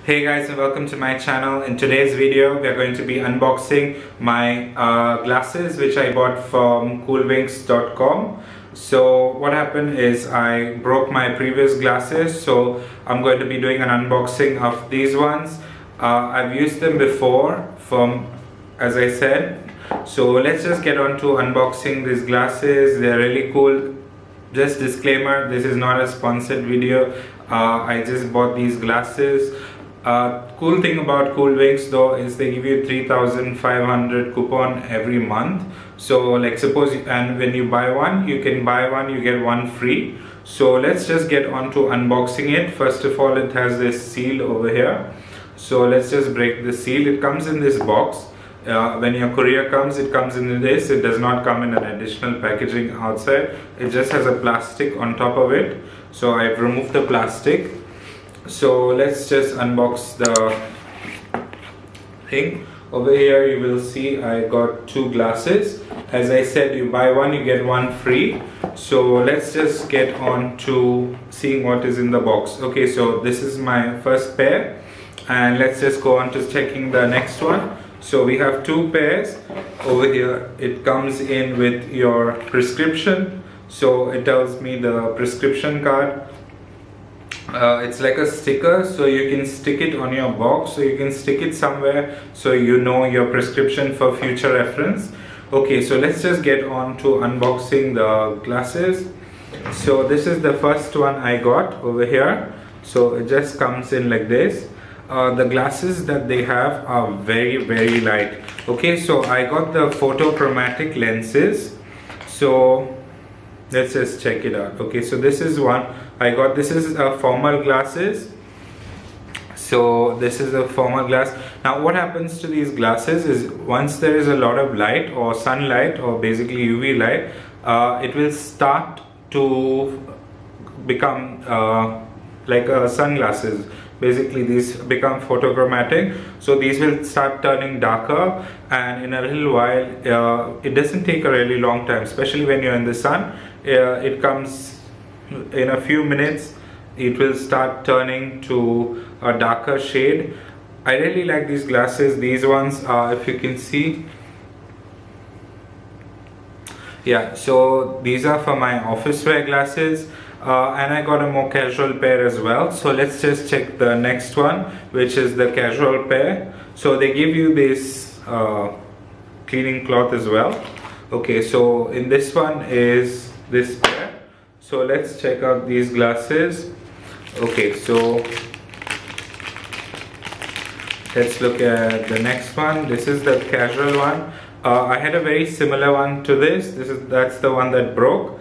Hey guys, and welcome to my channel. In today's video we are going to be unboxing my glasses which I bought from Coolwinks.com. So what happened is I broke my previous glasses, so I'm going to be doing an unboxing of these ones. I've used them before as I said, so let's just get on to unboxing these glasses. They're really cool. Just disclaimer, this is not a sponsored video. I just bought these glasses. Cool thing about Coolwinks though is they give you 3,500 coupon every month. So like suppose, and when you buy one, you can buy one, you get one free. So let's just get on to unboxing it. First of all, it has this seal over here. So let's just break the seal. It comes in this box. When your courier comes, it comes in this. It does not come in an additional packaging outside. It just has a plastic on top of it. So I've removed the plastic. So let's just unbox the thing. Over here you will see I got two glasses. As I said, you buy one, you get one free. So let's just get on to seeing what is in the box. Okay, so this is my first pair, and let's just go on to checking the next one. So we have two pairs. Over here it comes in with your prescription. So it tells me the prescription card. It's like a sticker, so you can stick it on your box, so you can stick it somewhere so you know your prescription for future reference. Okay, so let's just get on to unboxing the glasses. So this is the first one I got over here. So it just comes in like this. The glasses that they have are very light. Okay, so I got the PhotoChromatic lenses. So let's just check it out. Okay, so this is one I got. This is a formal glasses. So this is a formal glass. Now what happens to these glasses is once there is a lot of light or sunlight or basically UV light, it will start to become like sunglasses. Basically these become photochromatic, so these will start turning darker, and in a little while, it doesn't take a really long time, especially when you're in the sun. It comes in a few minutes, it will start turning to a darker shade. I really like these glasses. These ones, if you can see, yeah, so these are for my office wear glasses. And I got a more casual pair as well. So let's just check the next one, which is the casual pair. So they give you this cleaning cloth as well. Okay, so in this one is this pair. So let's check out these glasses. Okay, so let's look at the next one. This is the casual one. I had a very similar one to this. That's the one that broke.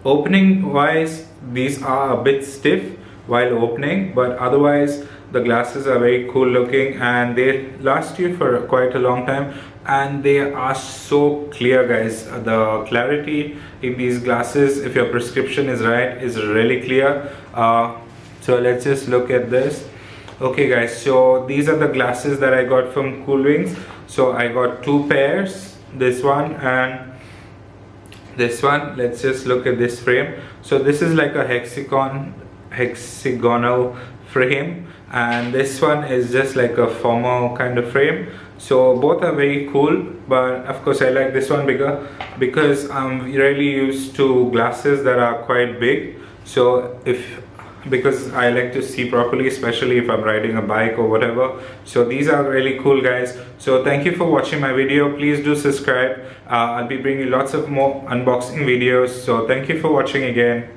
Opening wise, these are a bit stiff while opening, but otherwise the glasses are very cool looking and they last you for quite a long time, and they are so clear, guys. The clarity in these glasses, if your prescription is right, is really clear. So let's just look at this. Okay guys, so these are the glasses that I got from Coolwinks. So I got two pairs, this one and this one. Let's just look at this frame. So this is like a hexagonal frame, and this one is just like a formal kind of frame. So both are very cool, but of course I like this one bigger because I'm really used to glasses that are quite big. So because I like to see properly, especially if I'm riding a bike or whatever. So these are really cool, guys. So thank you for watching my video. Please do subscribe. I'll be bringing lots of more unboxing videos. So thank you for watching again.